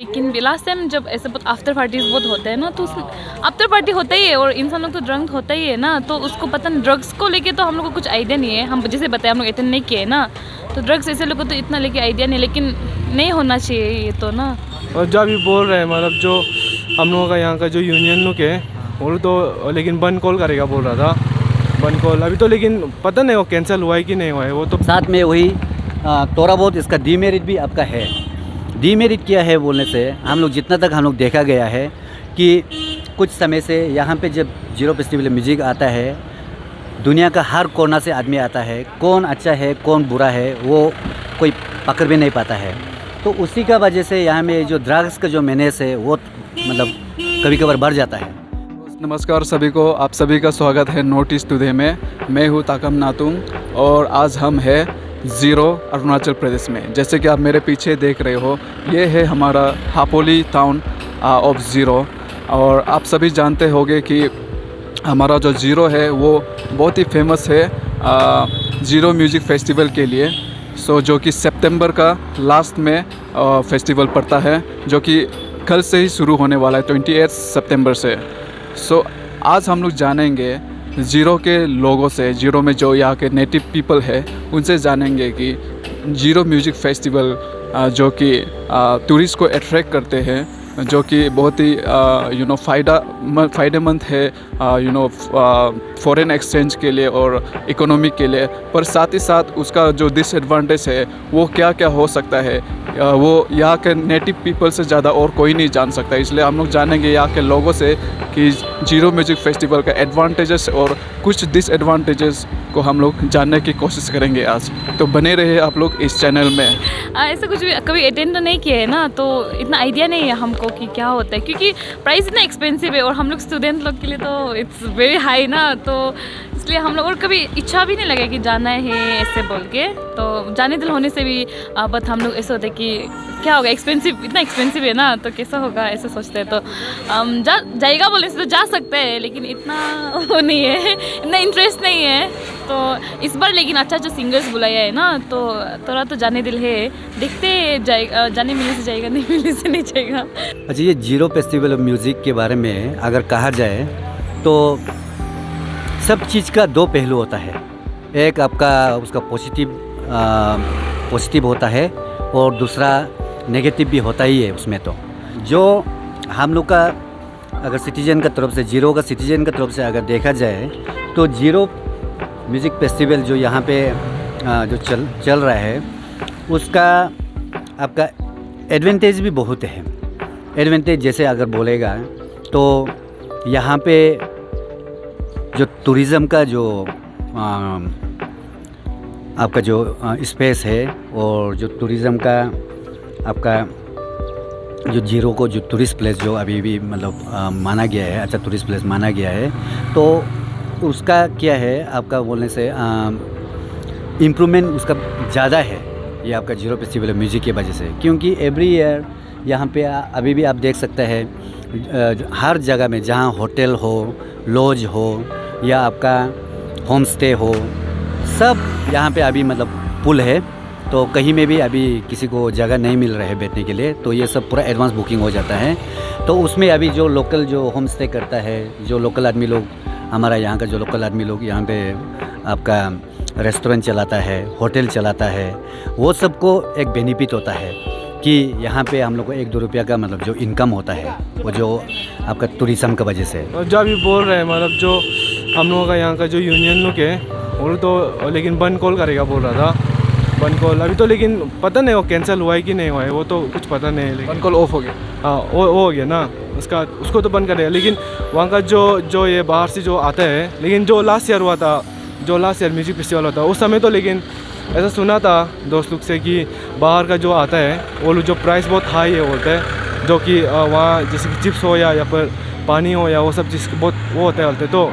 लेकिन last time जब ऐसे बहुत आफ्टर पार्टीज बहुत होते हैं ना, तो आफ्टर पार्टी होता ही है और इंसान लोग तो ड्रंक होता ही है ना, तो उसको पता नहीं, ड्रग्स को लेके तो हम लोग को कुछ आइडिया नहीं है। हम जैसे बताया हम लोग अटेंड नहीं किए ना, तो ड्रग्स ऐसे लोग को तो इतना लेके आइडिया नहीं, लेकिन नहीं होना चाहिए ये तो ना। और जो अभी बोल रहे हैं मतलब जो हम लोगों का यहाँ का जो यूनियन लोग है वो तो लेकिन बंद कॉल करेगा बोल रहा था, बंद कॉल अभी तो, लेकिन पता नहीं वो कैंसिल हुआ है कि नहीं हुआ है वो तो। साथ में वही थोड़ा बहुत इसका डीमेरिट भी आपका है। डीमेरिट क्या है बोलने से, हम लोग जितना तक हम लोग देखा गया है कि कुछ समय से यहाँ पे जब जीरो फेस्टिवल म्यूजिक आता है, दुनिया का हर कोना से आदमी आता है। कौन अच्छा है कौन बुरा है वो कोई पकड़ भी नहीं पाता है। तो उसी का वजह से यहाँ में जो ड्रग्स का जो मेनेस है वो मतलब कभी कभार बढ़ जाता है। नमस्कार सभी को, आप सभी का स्वागत है नोटिस टुडे में। मैं हूँ ताकम नातुंग और आज हम है ज़ीरो अरुणाचल प्रदेश में। जैसे कि आप मेरे पीछे देख रहे हो, ये है हमारा हापोली टाउन ऑफ ज़ीरो। और आप सभी जानते होंगे कि हमारा जो ज़ीरो है वो बहुत ही फेमस है ज़ीरो म्यूज़िक फेस्टिवल के लिए। जो कि सितंबर का लास्ट में फेस्टिवल पड़ता है, जो कि कल से ही शुरू होने वाला है 28 सितंबर से। आज हम लोग जानेंगे ज़ीरो के लोगों से, ज़ीरो में जो यहाँ के नेटिव पीपल है उनसे जानेंगे कि ज़ीरो म्यूज़िक फेस्टिवल जो कि टूरिस्ट को अट्रैक्ट करते हैं, जो कि बहुत ही फ़ायदेमंद है फॉरेन एक्सचेंज के लिए और इकोनॉमी के लिए, पर साथ ही साथ उसका जो डिसएडवांटेज है वो क्या क्या हो सकता है वो यहाँ के नेटिव पीपल से ज़्यादा और कोई नहीं जान सकता। इसलिए हम लोग जानेंगे यहाँ के लोगों से कि ज़ीरो म्यूज़िक फेस्टिवल का एडवांटेजेस और कुछ डिसएडवांटेजेस को हम लोग जानने की कोशिश करेंगे आज। तो बने रहे आप लोग इस चैनल में। ऐसा कुछ भी कभी अटेंड तो नहीं किया है ना, तो इतना आइडिया नहीं है हमको कि क्या होता है, क्योंकि प्राइस इतना एक्सपेंसिव है और हम लोग स्टूडेंट लोग के लिए तो इट्स वेरी हाई ना, तो इसलिए हम लोग और कभी इच्छा भी नहीं लगा कि जाना है ऐसे बोल के। तो जाने दिल होने से भी बट हम लोग ऐसा होता है कि क्या होगा, एक्सपेंसिव, इतना एक्सपेंसिव है ना, तो कैसा होगा ऐसा सोचते हैं। तो जाएगा बोलने से तो जा सकते हैं, लेकिन इतना वो नहीं है, इतना इंटरेस्ट नहीं है। तो इस बार लेकिन अच्छा अच्छा सिंगर्स बुलाया है ना, तो थोड़ा तो जाने दिल है, देखते जाएगा, जाने मिलने से जाएगा, नहीं मिलने से नहीं जाएगा। अच्छा, ये ज़ीरो फेस्टिवल ऑफ म्यूज़िक के बारे में अगर कहा जाए तो सब चीज़ का दो पहलू होता है। एक आपका उसका पॉजिटिव होता है और दूसरा नेगेटिव भी होता ही है उसमें। तो जो हम लोग का अगर सिटीजन का तरफ से, ज़ीरो का सिटीजन का तरफ से अगर देखा जाए तो ज़ीरो म्यूज़िक फेस्टिवल जो यहाँ पे जो चल रहा है उसका आपका एडवांटेज भी बहुत है। एडवांटेज जैसे अगर बोलेगा तो यहाँ पे जो टूरिज़म का जो आपका जो स्पेस है और जो टूरिज़म का आपका जो ज़ीरो को जो टूरिस्ट प्लेस जो अभी भी मतलब माना गया है, अच्छा टूरिस्ट प्लेस माना गया है, तो उसका क्या है आपका बोलने से इम्प्रूवमेंट उसका ज़्यादा है ये आपका ज़ीरो फेस्टिवल म्यूज़िक की वजह से। क्योंकि एवरी ईयर यहाँ पे अभी भी आप देख सकते हैं हर जगह में जहाँ होटल हो, लॉज हो या आपका होम स्टे हो, सब यहाँ पे अभी मतलब पुल है। तो कहीं में भी अभी किसी को जगह नहीं मिल रहा है बैठने के लिए, तो ये सब पूरा एडवांस बुकिंग हो जाता है। तो उसमें अभी जो लोकल जो होम स्टे करता है, जो लोकल आदमी लोग, हमारा यहाँ का जो लोकल आदमी लोग यहाँ पे आपका रेस्टोरेंट चलाता है, होटल चलाता है, वो सबको एक बेनिफिट होता है कि यहाँ पे हम लोग को 1-2 रुपया का मतलब जो इनकम होता है वो जो आपका टूरिज़म की वजह से। और जो अभी बोल रहे हैं मतलब जो हम लोगों का यहाँ का जो यूनियन लोग है वो तो लेकिन बंद कॉल करेगा बोल रहा था, बंद कॉल अभी तो, लेकिन पता नहीं वो कैंसिल हुआ है कि नहीं हुआ है वो तो कुछ पता नहीं है। लेकिन बंद कॉल ऑफ हो गया, हाँ वो हो गया ना, उसको तो बंद करेगा। लेकिन वहाँ का जो ये बाहर से जो आता है, लेकिन जो लास्ट ईयर हुआ था, जो लास्ट ईयर म्यूज़िक फेस्टिवल होता उस समय तो, लेकिन ऐसा सुना था दोस्त लोग से कि बाहर का जो आता है वो लोग जो प्राइस बहुत हाई है बोलते हैं, जो कि वहाँ जैसे कि चिप्स हो या फिर पानी हो या वो सब चीज़ बहुत वो होता है बोलते, तो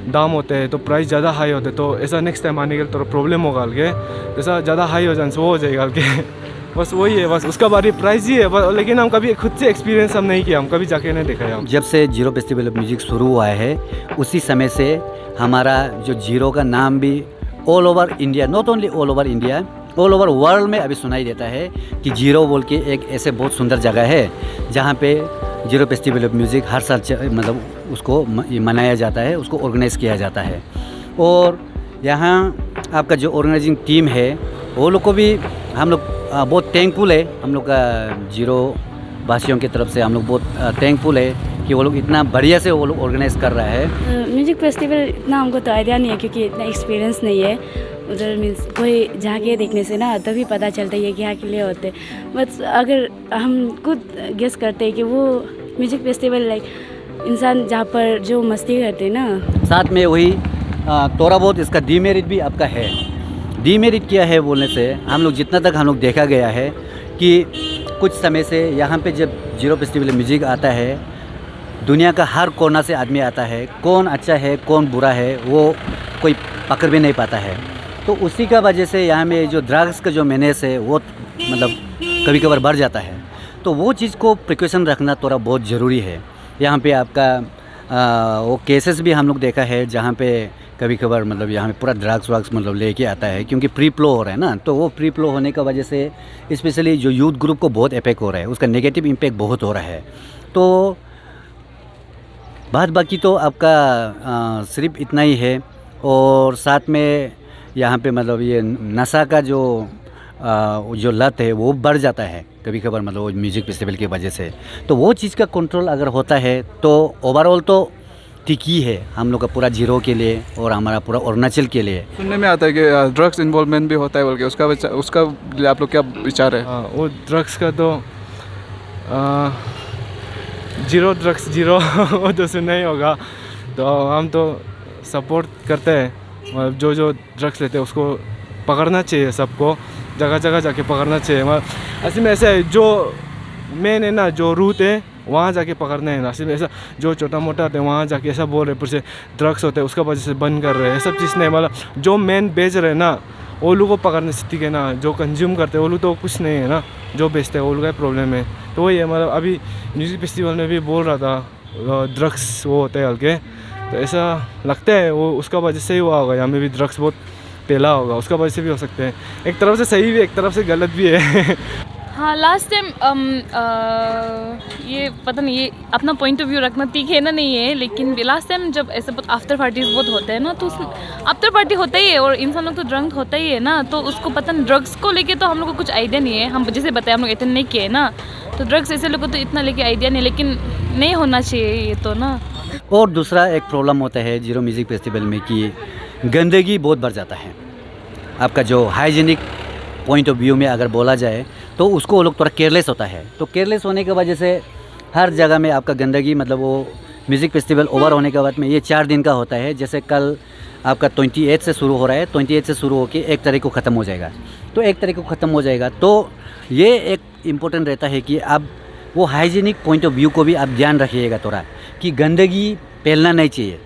दाम होते हैं, तो प्राइस ज़्यादा हाई होते हैं। तो ऐसा नेक्स्ट टाइम आने के लिए थोड़ा प्रॉब्लम होगा के, जैसा ज़्यादा हाई हो जाने से वो हो जाएगा के बस वही है, बस उसका बारे प्राइस ही है। लेकिन हम कभी खुद से एक्सपीरियंस हम नहीं किया, हम कभी जाके नहीं देखा है। हम जब से ज़ीरो फेस्टिवल ऑफ म्यूज़िक शुरू हुआ है उसी समय से हमारा जो ज़ीरो का नाम भी all over India, not only all over India, all over world में अभी सुनाई देता है कि ज़ीरो बोल के एक ऐसे बहुत सुंदर जगह है जहाँ पे जीरो फेस्टिवल ऑफ म्यूज़िक हर साल मतलब उसको मनाया जाता है, उसको ऑर्गेनाइज़ किया जाता है। और यहाँ आपका जो ऑर्गेनाइजिंग टीम है वो लोग को भी हम लोग बहुत थैंकफुल है। हम लोग का जीरो वासियों की तरफ से हम लोग बहुत थैंकफुल है कि वो लोग इतना बढ़िया से वो लोग ऑर्गेनाइज़ कर रहा है। म्यूजिक फेस्टिवल इतना हमको तो आइडिया नहीं है क्योंकि इतना एक्सपीरियंस नहीं है उधर। मीन्स कोई जाके देखने से ना तभी पता चलता है कि क्या के लिए होते। बस अगर हम खुद गेस करते हैं कि वो म्यूजिक फेस्टिवल लाइक इंसान जहाँ पर जो मस्ती करते हैं ना, साथ में वही थोड़ा बहुत इसका डीमेरिट भी आपका है। डीमेरिट क्या है बोलने से हम लोग जितना तक हम लोग देखा गया है कि कुछ समय से यहाँ पे जब जीरो फेस्टिवल म्यूज़िक आता है, दुनिया का हर कोना से आदमी आता है। कौन अच्छा है कौन बुरा है वो कोई पकड़ भी नहीं पाता है। तो उसी का वजह से यहाँ में जो ड्रग्स का जो मेनेस है वो मतलब कभी कभार बढ़ जाता है। तो वो चीज़ को प्रिकॉशन रखना थोड़ा बहुत ज़रूरी है। यहाँ पे आपका वो केसेस भी हम लोग देखा है जहाँ पे कभी कभार मतलब यहाँ में पूरा ड्रग्स वग्स मतलब लेके आता है, क्योंकि प्री फ्लो हो रहा है ना। तो वो प्री फ्लो होने का वजह से स्पेशली जो यूथ ग्रुप को बहुत इफेक्ट हो रहा है, उसका नेगेटिव इम्पैक्ट बहुत हो रहा है। तो बात बाकी तो आपका सिर्फ इतना ही है। और साथ में यहाँ पे मतलब ये नशा का जो लत है वो बढ़ जाता है कभी कभार मतलब वो म्यूज़िक फेस्टिवल की वजह से। तो वो चीज़ का कंट्रोल अगर होता है तो ओवरऑल तो ठीक ही है हम लोग का पूरा जीरो के लिए और हमारा पूरा अरुणाचल के लिए। सुनने में आता है कि ड्रग्स इन्वॉल्वमेंट भी होता है बोल के, उसका आप लोग क्या विचार है? वो ड्रग्स का तो जीरो ड्रग्स जीरो वो तो सुना ही होगा। तो हम तो सपोर्ट करते हैं, मतलब जो ड्रग्स लेते हैं उसको पकड़ना चाहिए, सबको जगह जगह जाके पकड़ना चाहिए। मतलब ऐसे में ऐसा है जो मेन है ना, जो रूट है वहाँ जाके पकड़ना है ना। ऐसे में ऐसा जो छोटा मोटा होता है वहाँ जाके ऐसा बोल रहे फिर से ड्रग्स होते हैं उसका वजह से बंद कर रहे हैं, सब चीज़ नहीं। मतलब जो मेन बेच रहे हैं ना वो लोग को पकड़ने से ठीक है ना, जो कंज्यूम करते हैं वो लोग तो कुछ नहीं है ना, जो बेचते हैं वो लोग का प्रॉब्लम है। तो वही है, मतलब अभी म्यूज़िक फेस्टिवल में भी बोल रहा था ड्रग्स वो होते हैं हल्के, तो ऐसा लगता है वो उसका वजह से ही हुआ होगा। यहाँ में भी ड्रग्स बहुत फैला होगा, उसका वजह से भी हो सकते हैं। एक तरफ से सही भी एक तरफ से गलत भी है। हाँ, लास्ट टाइम ये पता नहीं, ये अपना पॉइंट ऑफ व्यू रखना ठीक है ना नहीं है, लेकिन लास्ट टाइम जब ऐसे बहुत आफ्टर पार्टीज बहुत होते हैं ना, तो आफ्टर पार्टी होता ही है और इंसान लोग तो ड्रंक होता ही है ना। तो उसको पता नहीं, ड्रग्स को लेके तो हम लोग को कुछ आइडिया नहीं है। हम जैसे बताया हम लोग अटेंड नहीं किए ना, तो ड्रग्स ऐसे लोगों को तो इतना लेके आइडिया नहीं, लेकिन नहीं होना चाहिए ये तो ना। और दूसरा एक प्रॉब्लम होता है जीरो म्यूज़िक फेस्टिवल में कि गंदगी बहुत बढ़ जाता है। आपका जो हाइजीनिक पॉइंट ऑफ व्यू में अगर बोला जाए तो उसको वो लोग थोड़ा केयरलेस होता है। तो केयरलेस होने की वजह से हर जगह में आपका गंदगी मतलब वो म्यूज़िक फेस्टिवल ओवर होने के बाद में ये 4 दिन का होता है। जैसे कल आपका 28 से शुरू हो रहा है, 28 से शुरू होकर 1 तारीख को ख़त्म हो जाएगा। तो 1 तारीख को ख़त्म हो जाएगा तो ये एक इम्पोर्टेंट रहता है कि आप वो हाइजीनिक पॉइंट ऑफ व्यू को भी आप ध्यान रखिएगा थोड़ा, कि गंदगी फैलना नहीं चाहिए।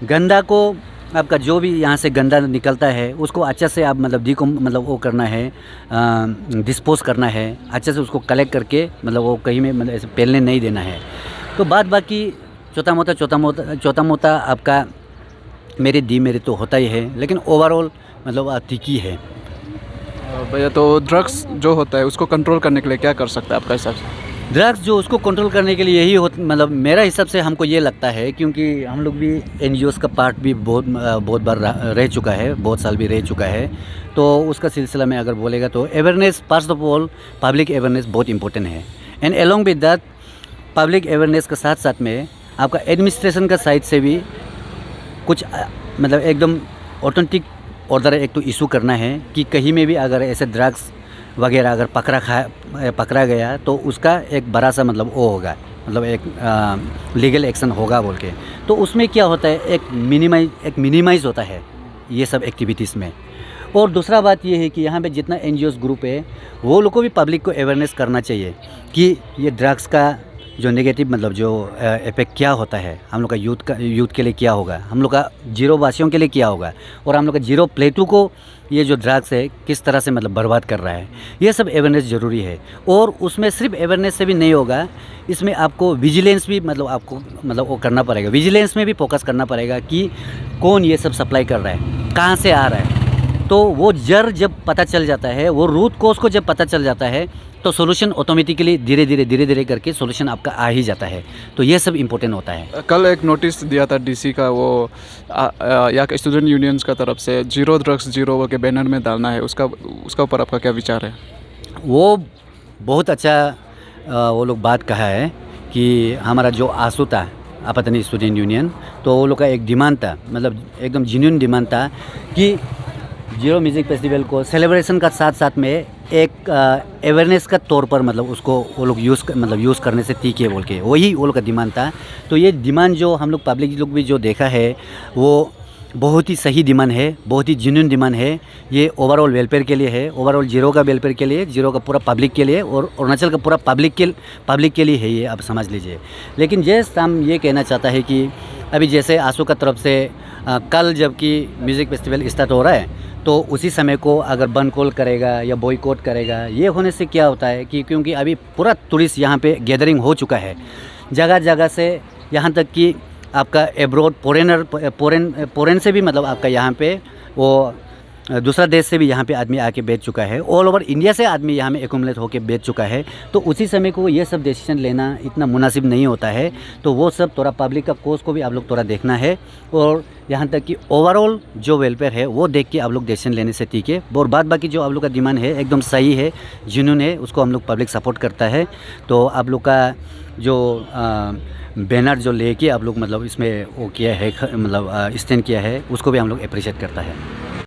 गंदा को आपका जो भी यहाँ से गंदा निकलता है उसको अच्छा से आप मतलब वो करना है, डिस्पोज करना है, अच्छे से उसको कलेक्ट करके मतलब वो कहीं में मतलब ऐसे फैलने नहीं देना है। तो बाकी छोटा मोटा आपका मेरे तो होता ही है, लेकिन ओवरऑल मतलब ठीक ही है। भैया, तो ड्रग्स जो होता है उसको कंट्रोल करने के लिए क्या कर सकता है आपका हिसाब से? ड्रग्स जो उसको कंट्रोल करने के लिए यही मतलब मेरा हिसाब से हमको ये लगता है, क्योंकि हम लोग भी NGOs का पार्ट भी बहुत बार रह चुका है, बहुत साल भी रह चुका है। तो उसका सिलसिला में अगर बोलेगा तो awareness, first of all public awareness बहुत इंपॉर्टेंट है। And along with that public awareness के साथ साथ में आपका एडमिनिस्ट्रेशन का साइड से भी कुछ मतलब एकदम ऑथेंटिक ऑर्डर एक तो इशू करना है कि कहीं में भी अगर ऐसे ड्रग्स वगैरह अगर पकड़ा गया तो उसका एक बड़ा सा मतलब वो होगा, मतलब एक लीगल एक्शन होगा बोल के। तो उसमें क्या होता है, एक मिनिमाइज़ होता है ये सब एक्टिविटीज़ में। और दूसरा बात ये है कि यहाँ पे जितना NGOs ग्रुप है वो लोग को भी पब्लिक को अवेयरनेस करना चाहिए कि ये ड्रग्स का जो नेगेटिव मतलब जो इफेक्ट क्या होता है, हम लोग का यूथ के लिए क्या होगा, हम लोग का जीरो वासियों के लिए क्या होगा, और हम लोग का जीरो प्लेटू को ये जो ड्रग्स है किस तरह से मतलब बर्बाद कर रहा है। ये सब अवेयरनेस ज़रूरी है। और उसमें सिर्फ अवेयरनेस से भी नहीं होगा, इसमें आपको विजिलेंस भी मतलब आपको मतलब वो करना पड़ेगा। विजिलेंस में भी फोकस करना पड़ेगा कि कौन ये सब सप्लाई कर रहा है, कहाँ से आ रहा है। तो वो जब पता चल जाता है, वो रूट कोर्स को जब पता चल जाता है तो सोल्यूशन ऑटोमेटिकली धीरे धीरे करके सोल्यूशन आपका आ ही जाता है। तो ये सब इम्पोर्टेंट होता है। कल एक नोटिस दिया था डीसी का, वो यहाँ के स्टूडेंट यूनियंस का तरफ से जीरो ड्रग्स जीरो के बैनर में डालना है, उसका ऊपर आपका क्या विचार है? वो बहुत अच्छा वो लोग बात कहा है कि हमारा जो आंसू था आपातनी स्टूडेंट यूनियन, तो वो लोग का एक डिमांड था, मतलब एकदम जेन्युइन डिमांड था कि जीरो म्यूज़िक फेस्टिवल को सेलिब्रेशन का साथ साथ में एक अवेयरनेस का तौर पर मतलब उसको वो लोग यूज़ करने से तीखे बोल के, वही वो लोग का डिमांड था। तो ये डिमांड जो हम लोग पब्लिक लोग भी जो देखा है वो बहुत ही सही डिमांड है, बहुत ही जेन्युइन डिमांड है। ये ओवरऑल वेलफेयर के लिए है, ओवरऑल जीरो का वेलफेयर के लिए, जीरो का पूरा पब्लिक के लिए और अरुणाचल का पूरा पब्लिक के लिए है ये, आप समझ लीजिए। लेकिन जैसे हम ये कहना चाहता है कि अभी जैसे आंसू का तरफ से कल जबकि म्यूज़िक फेस्टिवल स्टार्ट हो रहा है, तो उसी समय को अगर बंद कॉल करेगा या बॉयकॉट करेगा, ये होने से क्या होता है कि क्योंकि अभी पूरा टूरिस्ट यहाँ पे गैदरिंग हो चुका है जगह जगह से, यहाँ तक कि आपका एब्रॉड फॉरेन से भी मतलब आपका यहाँ पे वो दूसरा देश से भी यहाँ पे आदमी आके बैठ चुका है, ऑल ओवर इंडिया से आदमी यहाँ में एकुमुलेट होके बैठ चुका है। तो उसी समय को ये सब डिसीजन लेना इतना मुनासिब नहीं होता है। तो वो सब थोड़ा पब्लिक का कोर्स को भी आप लोग थोड़ा देखना है और यहाँ तक कि ओवरऑल जो वेलफेयर है वो देख के आप लोग डिसीजन लेने से ठीक है। और बाद बाकी जो आप लोग का डिमांड है एकदम सही है, जेन्युइन है, उसको हम लोग पब्लिक सपोर्ट करता है। तो आप लोग का जो बैनर जो लेके आप लोग मतलब इसमें वो किया है, मतलब स्टैंड किया है, उसको भी हम लोग अप्रिशिएट करता है।